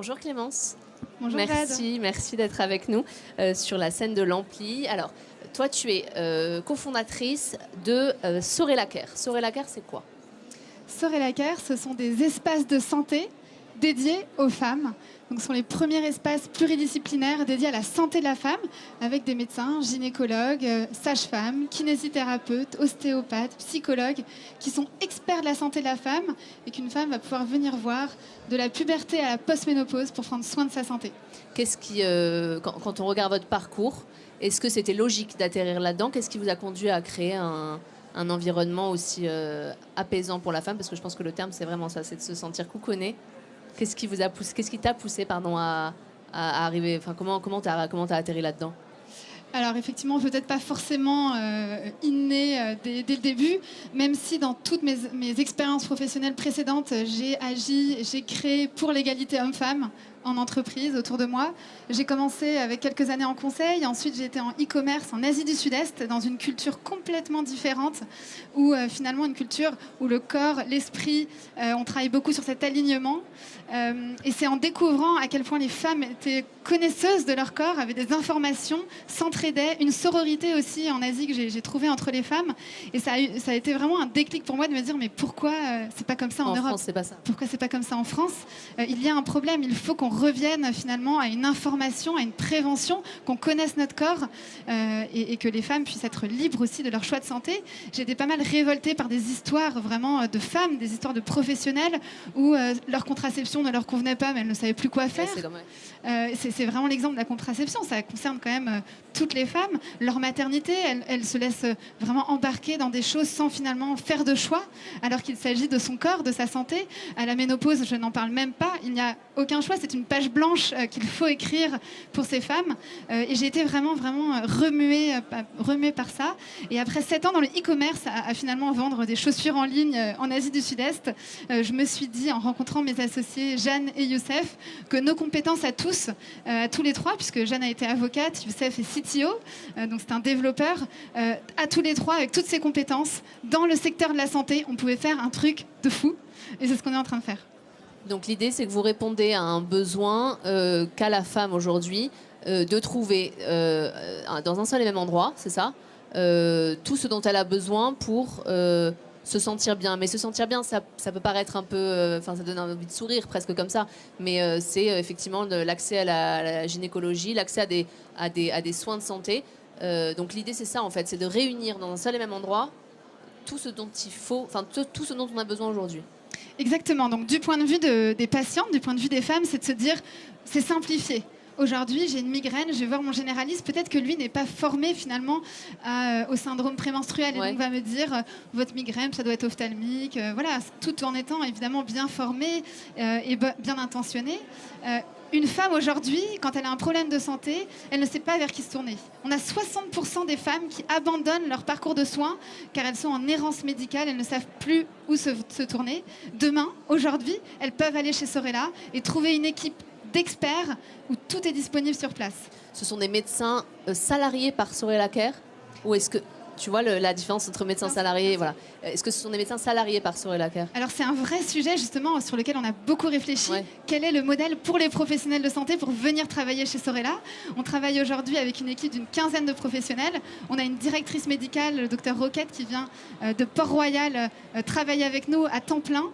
Bonjour Clémence. Bonjour Merci d'être avec nous sur la scène de l'Ampli. Alors, toi, tu es cofondatrice de Sorelaker. Sorelaker, c'est quoi? Sorelaker, ce sont des espaces de santé dédiés aux femmes. Donc, ce sont les premiers espaces pluridisciplinaires dédiés à la santé de la femme, avec des médecins, gynécologues, sages-femmes, kinésithérapeutes, ostéopathes, psychologues, qui sont experts de la santé de la femme et qu'une femme va pouvoir venir voir de la puberté à la post-ménopause pour prendre soin de sa santé. Qu'est-ce qui, quand on regarde votre parcours, est-ce que c'était logique d'atterrir là-dedans? Qu'est-ce qui vous a conduit à créer un environnement aussi apaisant pour la femme? Parce que je pense que le terme, c'est vraiment ça, c'est de se sentir couconnée. Qu'est-ce qui vous a poussé, qu'est-ce qui t'a poussé, pardon, à arriver, enfin, comment t'as atterri là-dedans? Alors effectivement, peut-être pas forcément inné dès le début, même si dans toutes mes expériences professionnelles précédentes, j'ai agi, j'ai créé pour l'égalité homme-femme en entreprise autour de moi. J'ai commencé avec quelques années en conseil, ensuite j'ai été en e-commerce en Asie du Sud-Est, dans une culture complètement différente, où finalement une culture où le corps, l'esprit, on travaille beaucoup sur cet alignement. Et c'est en découvrant à quel point les femmes étaient connaisseuses de leur corps, avaient des informations, s'entraidaient, une sororité aussi en Asie que j'ai trouvée entre les femmes. Et ça a été vraiment un déclic pour moi de me dire mais pourquoi c'est pas comme ça en Europe? France, c'est pas ça. Pourquoi c'est pas comme ça en France? Il y a un problème, il faut qu'on revienne finalement à une information, à une prévention, qu'on connaisse notre corps et que les femmes puissent être libres aussi de leur choix de santé. J'ai été pas mal révoltée par des histoires vraiment de femmes, des histoires de professionnels où leur contraception ne leur convenait pas, mais elles ne savaient plus quoi faire. C'est vraiment l'exemple de la contraception. Ça concerne quand même toutes les femmes. Leur maternité, elles se laissent vraiment embarquer dans des choses sans finalement faire de choix, alors qu'il s'agit de son corps, de sa santé. À la ménopause, je n'en parle même pas. Il n'y a aucun choix. C'est une page blanche qu'il faut écrire pour ces femmes. Et j'ai été vraiment remuée par ça. Et après 7 ans dans le e-commerce, à finalement vendre des chaussures en ligne en Asie du Sud-Est, je me suis dit, en rencontrant mes associés Jeanne et Youssef, que nos compétences à tous les trois, puisque Jeanne a été avocate, Youssef est CTO, donc c'est un développeur, à tous les trois, avec toutes ses compétences, dans le secteur de la santé, on pouvait faire un truc de fou. Et c'est ce qu'on est en train de faire. Donc l'idée, c'est que vous répondez à un besoin qu'a la femme aujourd'hui, de trouver dans un seul et même endroit, c'est ça, tout ce dont elle a besoin pour se sentir bien. Mais se sentir bien, ça peut paraître un peu... Enfin, ça donne envie de sourire, presque comme ça. Mais c'est effectivement l'accès à la gynécologie, l'accès à des soins de santé. Donc l'idée, c'est ça, en fait. C'est de réunir dans un seul et même endroit tout ce dont il faut... Enfin, tout ce dont on a besoin aujourd'hui. Exactement. Donc, du point de vue des patientes, du point de vue des femmes, c'est de se dire, c'est simplifié. Aujourd'hui, j'ai une migraine, je vais voir mon généraliste. Peut-être que lui n'est pas formé finalement au syndrome prémenstruel. Et donc va me dire, votre migraine, ça doit être ophtalmique. Voilà, tout en étant évidemment bien formé et bien intentionné. Une femme aujourd'hui, quand elle a un problème de santé, elle ne sait pas vers qui se tourner. On a 60% des femmes qui abandonnent leur parcours de soins car elles sont en errance médicale, elles ne savent plus où se tourner. Demain, aujourd'hui, elles peuvent aller chez Sorela et trouver une équipe d'experts où tout est disponible sur place. Ce sont des médecins salariés par Sorelaker, ou est-ce que tu vois la différence entre médecins salariés, voilà. Est-ce que ce sont des médecins salariés par Sorelaker? Alors c'est un vrai sujet justement sur lequel on a beaucoup réfléchi. Quel est le modèle pour les professionnels de santé pour venir travailler chez Sorela? On travaille aujourd'hui avec une équipe d'une quinzaine de professionnels. On a une directrice médicale, le docteur Roquette, qui vient de Port-Royal travailler avec nous à temps plein.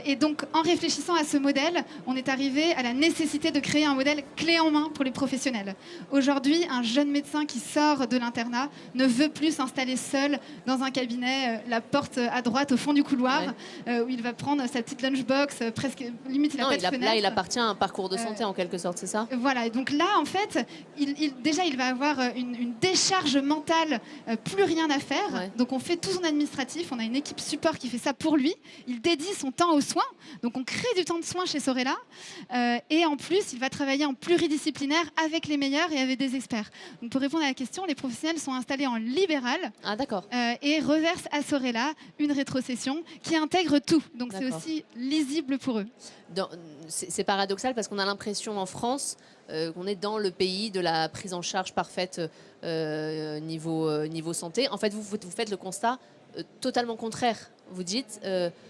Et donc en réfléchissant à ce modèle, on est arrivé à la nécessité de créer un modèle clé en main pour les professionnels. Aujourd'hui, un jeune médecin qui sort de l'internat ne veut plus s'installer seul dans un cabinet, la porte à droite au fond du couloir, où il va prendre sa petite lunchbox, presque limite il n'a pas de fenêtre. Là, il appartient à un parcours de santé en quelque sorte, c'est ça? Voilà, et donc là, en fait, déjà, il va avoir une décharge mentale, plus rien à faire. Donc on fait tout son administratif, on a une équipe support qui fait ça pour lui. Il dédie son temps aux soins, donc on crée du temps de soins chez Sorela. Et en plus, il va travailler en pluridisciplinaire avec les meilleurs et avec des experts. Donc pour répondre à la question, les professionnels sont installés en libéral. Ah d'accord. Et reverse à Sorela une rétrocession qui intègre tout. Donc c'est aussi lisible pour eux. C'est paradoxal parce qu'on a l'impression en France qu'on est dans le pays de la prise en charge parfaite niveau santé. En fait, vous faites le constat totalement contraire. Vous dites,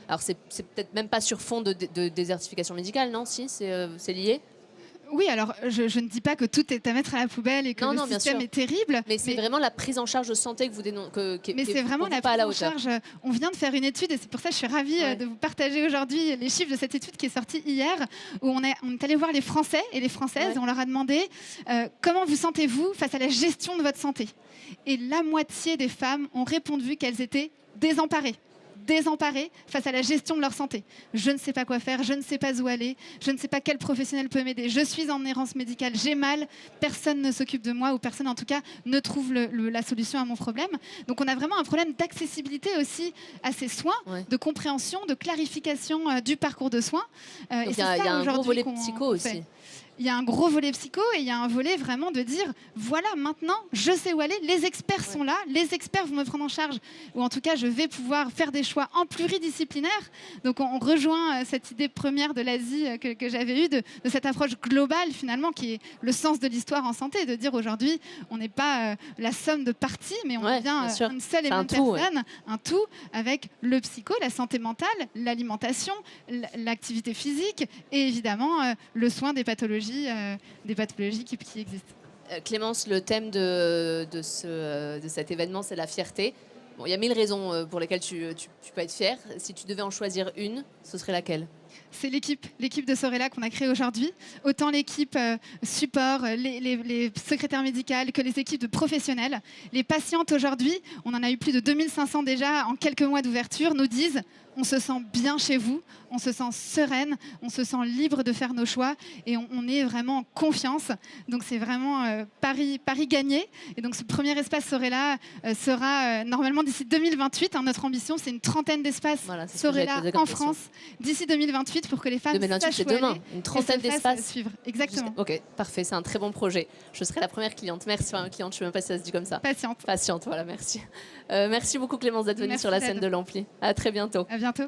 alors c'est peut-être même pas sur fond de désertification médicale, non? Si, c'est lié? Oui, alors je ne dis pas que tout est à mettre à la poubelle et que le système est terrible. Mais c'est vraiment la prise en charge de santé que vous dénoncez. Mais c'est vraiment la prise en charge. On vient de faire une étude et c'est pour ça que je suis ravie de vous partager aujourd'hui les chiffres de cette étude qui est sortie hier, où on est allé voir les Français et les Françaises et on leur a demandé comment vous sentez-vous face à la gestion de votre santé. Et la moitié des femmes ont répondu qu'elles étaient désemparées face à la gestion de leur santé. Je ne sais pas quoi faire, je ne sais pas où aller, je ne sais pas quel professionnel peut m'aider, je suis en errance médicale, j'ai mal, personne ne s'occupe de moi ou personne en tout cas ne trouve la solution à mon problème. Donc on a vraiment un problème d'accessibilité aussi à ces soins, de compréhension, de clarification du parcours de soins. Donc il y a un gros volet psycho aussi. Il y a un gros volet psycho et il y a un volet vraiment de dire voilà, maintenant je sais où aller, les experts sont là, les experts vont me prendre en charge, ou en tout cas je vais pouvoir faire des choix en pluridisciplinaire. Donc on rejoint cette idée première de l'Asie que j'avais eue, de cette approche globale finalement qui est le sens de l'histoire en santé, de dire aujourd'hui on n'est pas la somme de parties, mais on devient une seule et même personne, un tout avec le psycho, la santé mentale, l'alimentation, l'activité physique et évidemment le soin des pathologies qui existent. Clémence, le thème de cet événement, c'est la fierté. Bon, il y a 1000 raisons pour lesquelles tu peux être fière. Si tu devais en choisir une, ce serait laquelle? C'est l'équipe de Sorella qu'on a créée aujourd'hui. Autant l'équipe support, les secrétaires médicales que les équipes de professionnels. Les patientes aujourd'hui, on en a eu plus de 2500 déjà en quelques mois d'ouverture, nous disent on se sent bien chez vous, on se sent sereine, on se sent libre de faire nos choix et on est vraiment en confiance. Donc c'est vraiment Paris gagné. Et donc ce premier espace Sorella sera normalement d'ici 2028. Notre ambition, c'est une trentaine d'espaces Sorella en France d'ici 2028 pour que les femmes 2028, c'est demain. Une trentaine d'espaces. Suivre. Exactement. Ok, parfait. C'est un très bon projet. Je serai la première cliente. Merci. Enfin, cliente, je ne sais même pas si ça se dit comme ça. Patiente, voilà, merci. Merci beaucoup Clémence d'être venue sur la scène de l'Ampli. À très bientôt. À bientôt.